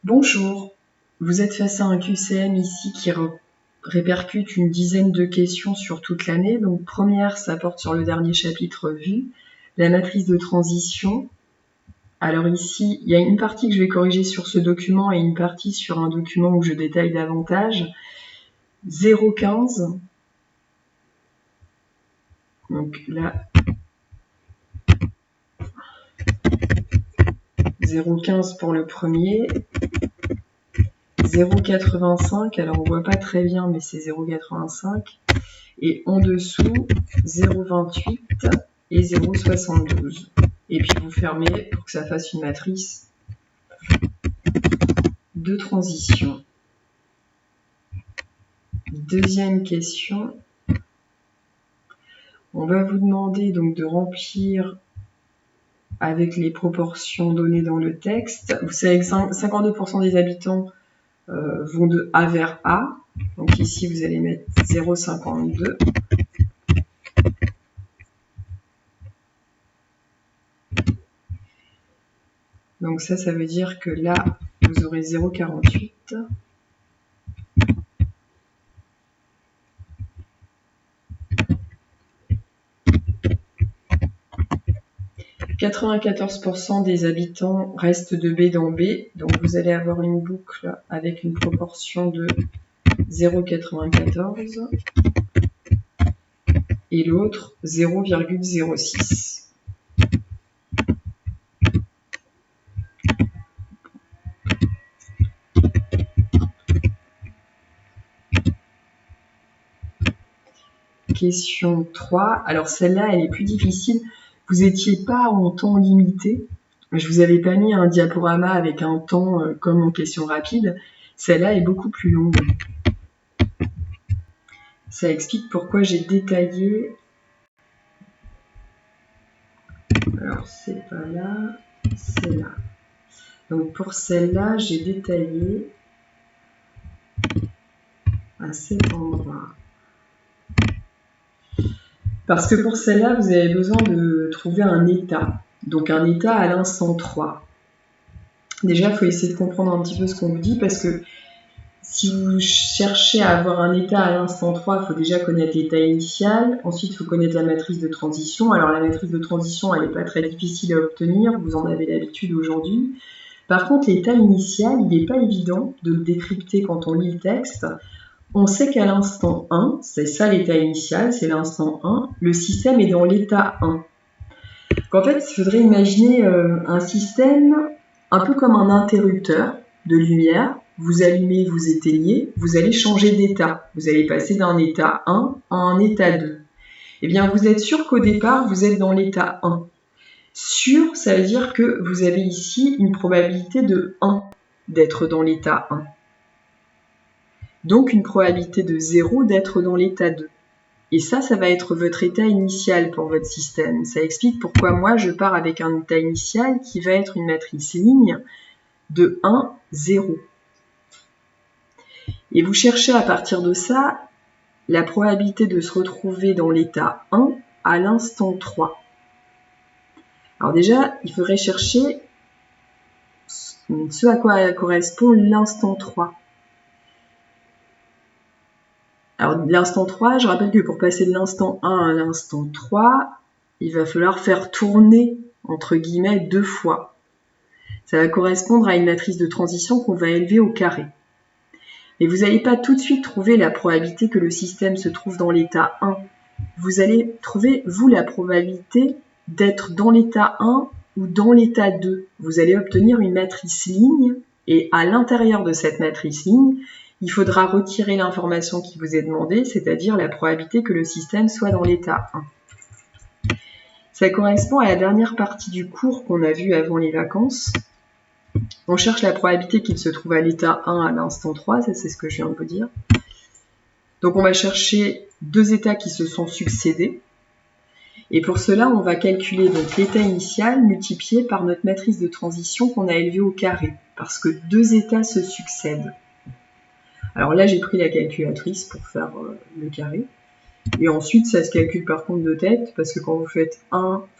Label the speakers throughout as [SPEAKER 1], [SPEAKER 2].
[SPEAKER 1] Bonjour, vous êtes face à un QCM ici qui répercute une dizaine de questions sur toute l'année. Donc première, ça porte sur le dernier chapitre vu, la matrice de transition. Alors ici, il y a une partie que je vais corriger sur ce document et une partie sur un document où je détaille davantage. 0,15. Donc là, 0,15 pour le premier. 0,85, alors on voit pas très bien, mais c'est 0,85. Et en dessous, 0,28 et 0,72. Et puis vous fermez pour que ça fasse une matrice de transition. Deuxième question. On va vous demander donc de remplir avec les proportions données dans le texte. Vous savez que 52% des habitants vont de A vers A. Donc ici, vous allez mettre 0,52. Donc ça veut dire que là, vous aurez 0,48. 94% des habitants restent de B dans B, donc vous allez avoir une boucle avec une proportion de 0,94 et l'autre 0,06. Question 3. Alors celle-là, elle est plus difficile. Vous n'étiez pas en temps limité. Je vous avais pas mis un diaporama avec un temps comme en question rapide. Celle-là est beaucoup plus longue. Ça explique pourquoi j'ai détaillé. Alors c'est pas là, c'est là. Donc pour celle-là, j'ai détaillé à cet endroit. Parce que pour celle-là, vous avez besoin de trouver un état. Donc un état à l'instant 3. Déjà, il faut essayer de comprendre un petit peu ce qu'on vous dit, parce que si vous cherchez à avoir un état à l'instant 3, il faut déjà connaître l'état initial. Ensuite, il faut connaître la matrice de transition. Alors la matrice de transition, elle n'est pas très difficile à obtenir, vous en avez l'habitude aujourd'hui. Par contre, l'état initial, il n'est pas évident de le décrypter quand on lit le texte. On sait qu'à l'instant 1, c'est ça l'état initial, c'est l'instant 1, le système est dans l'état 1. En fait, il faudrait imaginer un système un peu comme un interrupteur de lumière. Vous allumez, vous éteignez, vous allez changer d'état. Vous allez passer d'un état 1 à un état 2. Eh bien, vous êtes sûr qu'au départ, vous êtes dans l'état 1. Sûr, ça veut dire que vous avez ici une probabilité de 1 d'être dans l'état 1. Donc une probabilité de 0 d'être dans l'état 2. Et ça va être votre état initial pour votre système. Ça explique pourquoi moi je pars avec un état initial qui va être une matrice ligne de 1, 0. Et vous cherchez à partir de ça la probabilité de se retrouver dans l'état 1 à l'instant 3. Alors déjà, il faudrait chercher ce à quoi correspond l'instant 3. Alors l'instant 3, je rappelle que pour passer de l'instant 1 à l'instant 3, il va falloir faire tourner, entre guillemets, 2 fois. Ça va correspondre à une matrice de transition qu'on va élever au carré. Mais vous n'allez pas tout de suite trouver la probabilité que le système se trouve dans l'état 1. Vous allez trouver, vous, la probabilité d'être dans l'état 1 ou dans l'état 2. Vous allez obtenir une matrice ligne, et à l'intérieur de cette matrice ligne, il faudra retirer l'information qui vous est demandée, c'est-à-dire la probabilité que le système soit dans l'état 1. Ça correspond à la dernière partie du cours qu'on a vu avant les vacances. On cherche la probabilité qu'il se trouve à l'état 1 à l'instant 3, ça c'est ce que je viens de vous dire. Donc on va chercher deux états qui se sont succédés. Et pour cela, on va calculer donc l'état initial multiplié par notre matrice de transition qu'on a élevée au carré, parce que deux états se succèdent. Alors là, j'ai pris la calculatrice pour faire le carré. Et ensuite, ça se calcule par contre de tête, parce que quand vous faites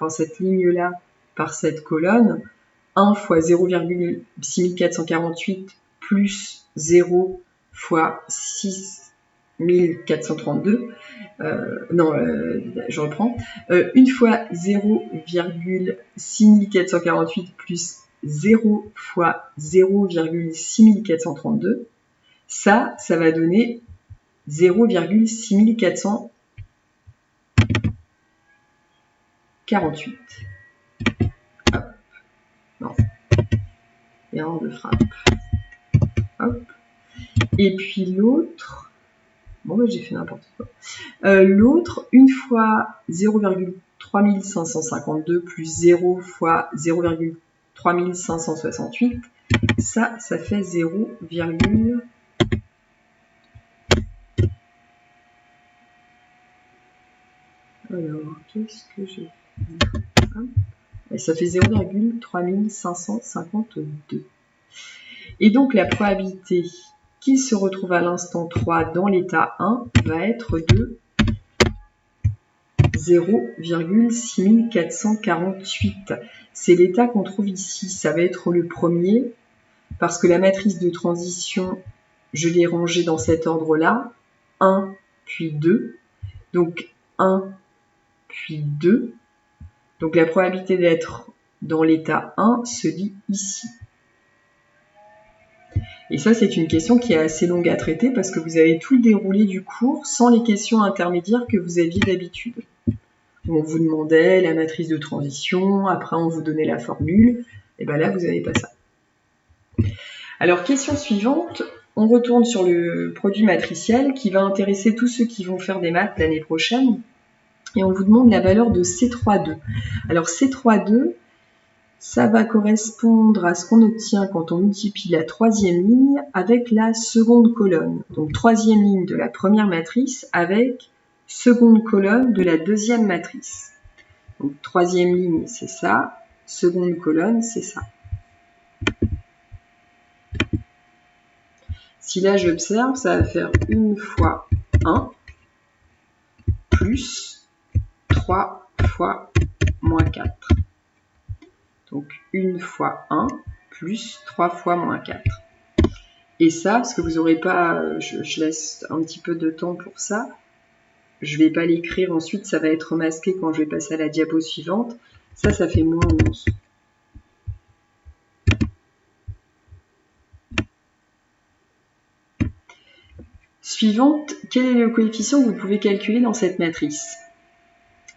[SPEAKER 1] cette ligne-là par cette colonne, 1 fois 0,6448 plus 0 fois 6432. Je reprends. 1 fois 0,6448 plus 0 fois 0,6432. Ça va donner 0,6448. Hop. Non. Erreur de frappe. Hop. Et puis l'autre, bon j'ai fait n'importe quoi. L'autre, 1 fois 0,3552 plus 0 fois 0,3568, ça fait 0, alors, qu'est-ce que j'ai fait? Ça fait 0,3552. Et donc, la probabilité qu'il se retrouve à l'instant 3 dans l'état 1 va être de 0,6448. C'est l'état qu'on trouve ici. Ça va être le premier, parce que la matrice de transition, je l'ai rangée dans cet ordre-là. 1, puis 2. Donc, 1, puis 2. Donc, la probabilité d'être dans l'état 1 se lit ici. Et ça, c'est une question qui est assez longue à traiter parce que vous avez tout le déroulé du cours sans les questions intermédiaires que vous aviez d'habitude. On vous demandait la matrice de transition, après on vous donnait la formule, et bien là, vous n'avez pas ça. Alors, question suivante, on retourne sur le produit matriciel qui va intéresser tous ceux qui vont faire des maths l'année prochaine. Et on vous demande la valeur de C3,2. Alors, C3,2, ça va correspondre à ce qu'on obtient quand on multiplie la troisième ligne avec la seconde colonne. Donc, troisième ligne de la première matrice avec seconde colonne de la deuxième matrice. Donc, troisième ligne, c'est ça. Seconde colonne, c'est ça. Si là, j'observe, ça va faire 1 fois 1 plus 3 fois moins 4. Donc, 1 fois 1 plus 3 fois moins 4. Et ça, parce que vous n'aurez pas, je laisse un petit peu de temps pour ça, je ne vais pas l'écrire ensuite, ça va être masqué quand je vais passer à la diapo suivante. Ça fait moins 11. Suivante, quel est le coefficient que vous pouvez calculer dans cette matrice?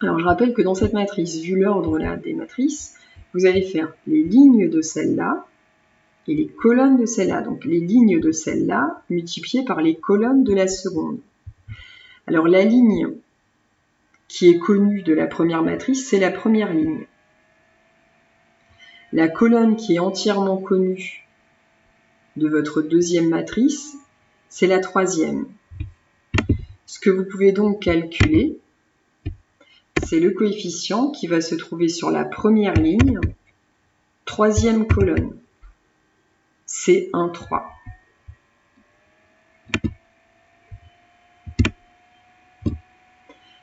[SPEAKER 1] Alors, je rappelle que dans cette matrice, vu l'ordre là des matrices, vous allez faire les lignes de celle-là et les colonnes de celle-là. Donc, les lignes de celle-là multipliées par les colonnes de la seconde. Alors, la ligne qui est connue de la première matrice, c'est la première ligne. La colonne qui est entièrement connue de votre deuxième matrice, c'est la troisième. Ce que vous pouvez donc calculer, c'est le coefficient qui va se trouver sur la première ligne, troisième colonne. C'est 1, 3.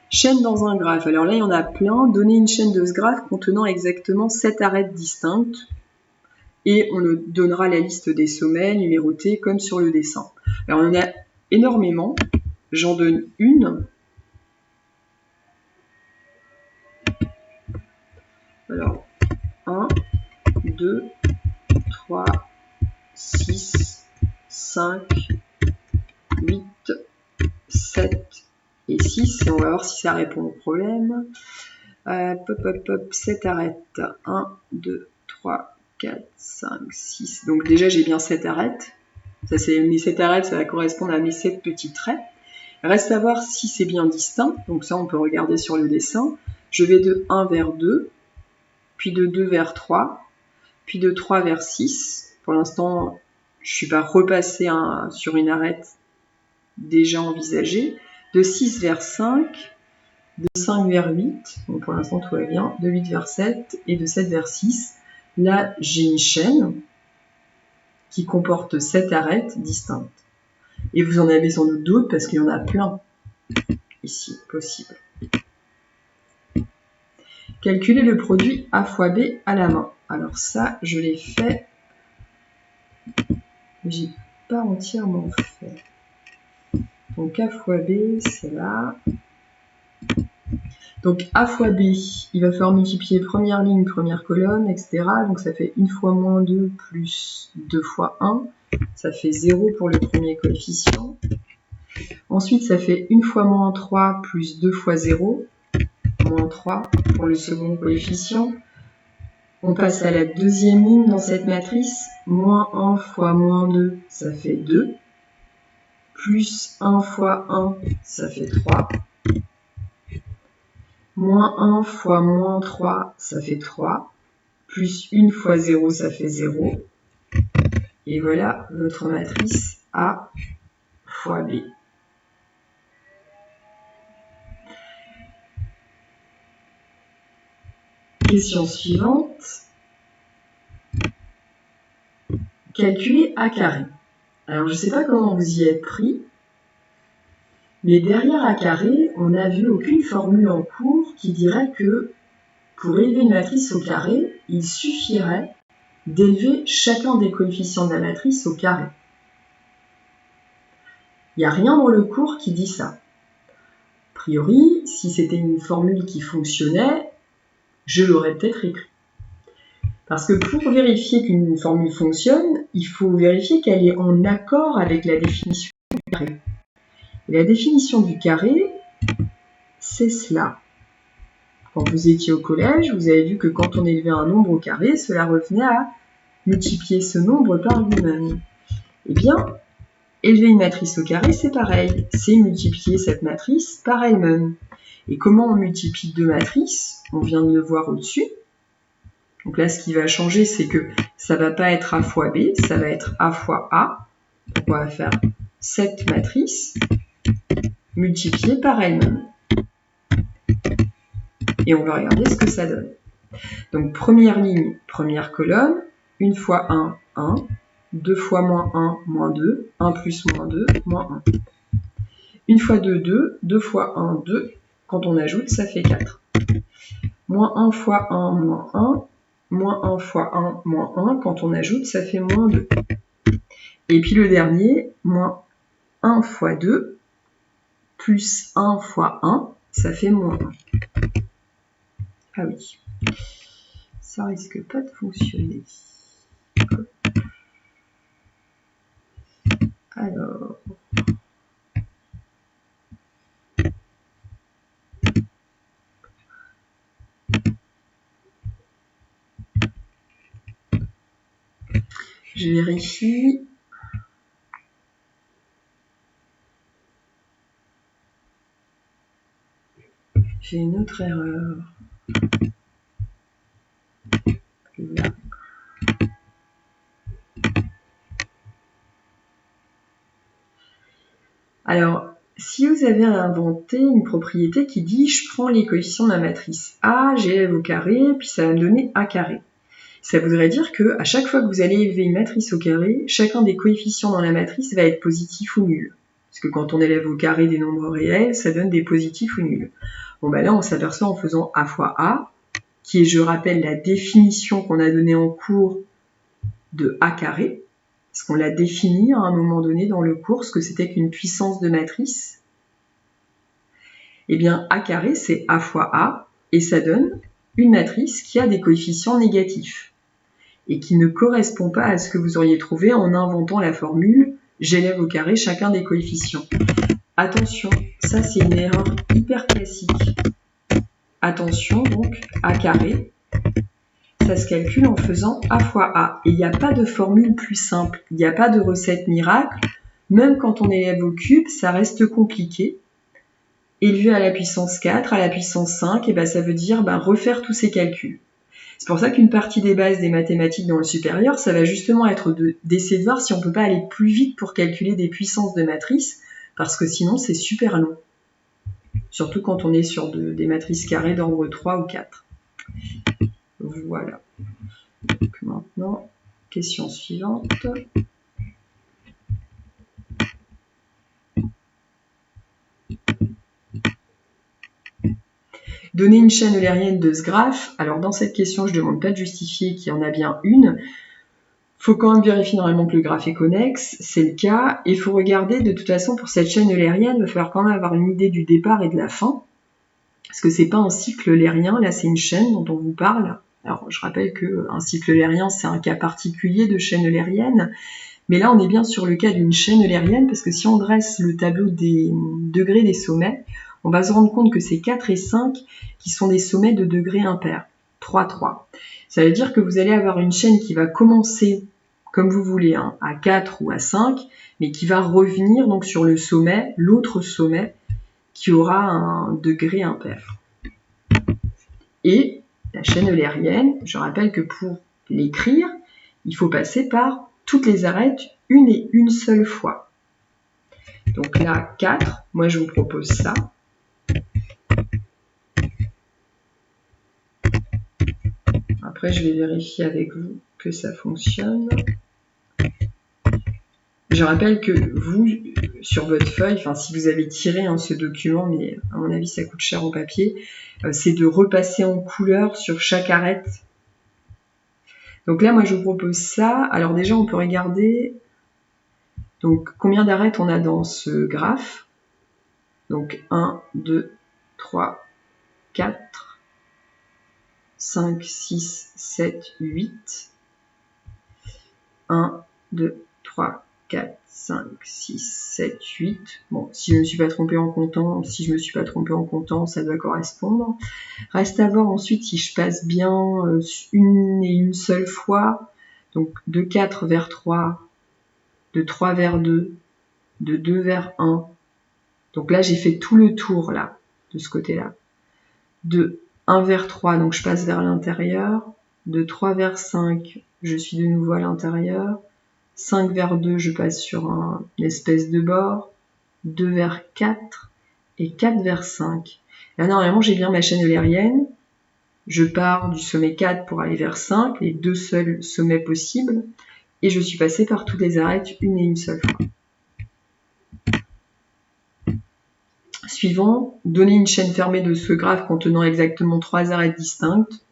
[SPEAKER 1] Chaîne dans un graphe. Alors là, il y en a plein. Donnez une chaîne de ce graphe contenant exactement 7 arêtes distinctes. Et on donnera la liste des sommets numérotés comme sur le dessin. Alors, on en a énormément. J'en donne une. Alors, 1, 2, 3, 6, 5, 8, 7 et 6. Et on va voir si ça répond au problème. 7 arêtes. 1, 2, 3, 4, 5, 6. Donc déjà, j'ai bien 7 arêtes. Ça, c'est mes 7 arêtes, ça va correspondre à mes 7 petits traits. Reste à voir si c'est bien distinct. Donc ça, on peut regarder sur le dessin. Je vais de 1 vers 2, puis de 2 vers 3, puis de 3 vers 6. Pour l'instant, je ne suis pas repassée sur une arête déjà envisagée. De 6 vers 5, de 5 vers 8, donc pour l'instant tout va bien, de 8 vers 7 et de 7 vers 6. Là, j'ai une chaîne qui comporte 7 arêtes distinctes. Et vous en avez sans doute d'autres parce qu'il y en a plein ici possible. Calculez le produit A fois B à la main. Alors ça, je l'ai fait, mais j'ai pas entièrement fait. Donc A fois B, c'est là. Donc A fois B, il va falloir multiplier première ligne, première colonne, etc. Donc ça fait 1 fois moins 2 plus 2 fois 1. Ça fait 0 pour le premier coefficient. Ensuite, ça fait 1 fois moins 3 plus 2 fois 0. Moins 3 pour le second coefficient. On passe à la deuxième ligne dans cette matrice. Moins 1 fois moins 2, ça fait 2. Plus 1 fois 1, ça fait 3. Moins 1 fois moins 3, ça fait 3. Plus 1 fois 0, ça fait 0. Et voilà notre matrice A fois B. Question suivante. Calculer A carré. Alors je ne sais pas comment vous y êtes pris, mais derrière A carré, on n'a vu aucune formule en cours qui dirait que pour élever une matrice au carré, il suffirait d'élever chacun des coefficients de la matrice au carré. Il n'y a rien dans le cours qui dit ça. A priori, si c'était une formule qui fonctionnait, je l'aurais peut-être écrit. Parce que pour vérifier qu'une formule fonctionne, il faut vérifier qu'elle est en accord avec la définition du carré. Et la définition du carré, c'est cela. Quand vous étiez au collège, vous avez vu que quand on élevait un nombre au carré, cela revenait à multiplier ce nombre par lui-même. Eh bien, élever une matrice au carré, c'est pareil. C'est multiplier cette matrice par elle-même. Et comment on multiplie deux matrices? On vient de le voir au-dessus. Donc là, ce qui va changer, c'est que ça ne va pas être A fois B, ça va être A fois A. Donc on va faire cette matrice multipliée par elle-même. Et on va regarder ce que ça donne. Donc première ligne, première colonne, 1 fois 1, 1, 2 fois moins 1, moins 2, 1 plus moins 2, moins 1. 1 fois 2, 2, 2 fois 1, 2, quand on ajoute, ça fait 4. Moins 1 fois 1, moins 1, moins 1 fois 1, moins 1, quand on ajoute, ça fait moins 2. Et puis le dernier, moins 1 fois 2, plus 1 fois 1, ça fait moins 1. Ah oui, ça risque pas de fonctionner. Alors, je vérifie. J'ai une autre erreur. Là. Alors, si vous avez inventé une propriété qui dit je prends les coefficients de la matrice A, j'élève au carré, puis ça va me donner A carré. Ça voudrait dire que à chaque fois que vous allez élever une matrice au carré, chacun des coefficients dans la matrice va être positif ou nul. Parce que quand on élève au carré des nombres réels, ça donne des positifs ou nuls. Bon ben là, on s'aperçoit en faisant A fois A, qui est, je rappelle, la définition qu'on a donnée en cours de A carré, parce qu'on l'a défini à un moment donné dans le cours, ce que c'était qu'une puissance de matrice. Eh bien, A carré, c'est A fois A, et ça donne une matrice qui a des coefficients négatifs, et qui ne correspond pas à ce que vous auriez trouvé en inventant la formule « j'élève au carré chacun des coefficients ». Attention, ça c'est une erreur hyper classique. Attention, donc, A carré, ça se calcule en faisant A fois A. Et il n'y a pas de formule plus simple, il n'y a pas de recette miracle. Même quand on élève au cube, ça reste compliqué. Élever à la puissance 4, à la puissance 5, et ben ça veut dire refaire tous ces calculs. C'est pour ça qu'une partie des bases des mathématiques dans le supérieur, ça va justement être d'essayer de voir si on ne peut pas aller plus vite pour calculer des puissances de matrices, parce que sinon c'est super long. Surtout quand on est sur des matrices carrées d'ordre 3 ou 4. Voilà. Donc maintenant, question suivante. Donner une chaîne eulérienne de ce graphe, alors dans cette question, je ne demande pas de justifier qu'il y en a bien une. Il faut quand même vérifier normalement que le graphe est connexe, c'est le cas. Et il faut regarder, de toute façon, pour cette chaîne eulérienne, il va falloir quand même avoir une idée du départ et de la fin. Parce que c'est pas un cycle eulérien, là c'est une chaîne dont on vous parle. Alors je rappelle qu'un cycle eulérien, c'est un cas particulier de chaîne eulérienne. Mais là, on est bien sur le cas d'une chaîne eulérienne, parce que si on dresse le tableau des degrés des sommets, on va se rendre compte que c'est 4 et 5 qui sont des sommets de degrés impairs. 3, 3. Ça veut dire que vous allez avoir une chaîne qui va commencer, comme vous voulez, hein, à 4 ou à 5, mais qui va revenir donc sur le sommet, l'autre sommet, qui aura un degré impair. Et la chaîne eulérienne, je rappelle que pour l'écrire, il faut passer par toutes les arêtes une et une seule fois. Donc là, 4, moi je vous propose ça. Après, je vais vérifier avec vous que ça fonctionne. Je rappelle que vous, sur votre feuille, enfin si vous avez tiré ce document, mais à mon avis ça coûte cher en papier, c'est de repasser en couleur sur chaque arête. Donc là, moi je vous propose ça. Alors déjà, on peut regarder donc combien d'arêtes on a dans ce graphe. Donc 1, 2, 3, 4, 5, 6, 7, 8. 1, 2, 3, 4, 5, 6, 7, 8. Bon, si je ne me suis pas trompée en comptant, ça doit correspondre. Reste à voir ensuite si je passe bien une et une seule fois. Donc de 4 vers 3, de 3 vers 2, de 2 vers 1. Donc là, j'ai fait tout le tour là, de ce côté-là. De 1 vers 3, donc je passe vers l'intérieur. De 3 vers 5, je suis de nouveau à l'intérieur. 5 vers 2, je passe sur une espèce de bord. 2 vers 4 et 4 vers 5. Là, normalement, j'ai bien ma chaîne eulérienne. Je pars du sommet 4 pour aller vers 5, les deux seuls sommets possibles. Et je suis passée par toutes les arêtes une et une seule fois. Suivant, donner une chaîne fermée de ce graphe contenant exactement 3 arêtes distinctes.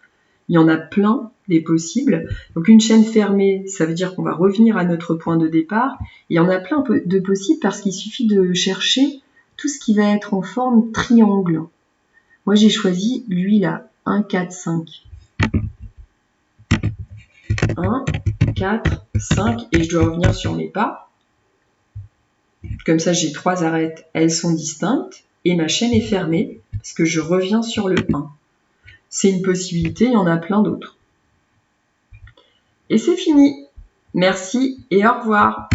[SPEAKER 1] Il y en a plein des possibles. Donc une chaîne fermée, ça veut dire qu'on va revenir à notre point de départ. Il y en a plein de possibles parce qu'il suffit de chercher tout ce qui va être en forme triangle. Moi j'ai choisi lui là, 1, 4, 5. 1, 4, 5 et je dois revenir sur mes pas. Comme ça j'ai 3 arêtes, elles sont distinctes et ma chaîne est fermée parce que je reviens sur le 1. C'est une possibilité, il y en a plein d'autres. Et c'est fini. Merci et au revoir.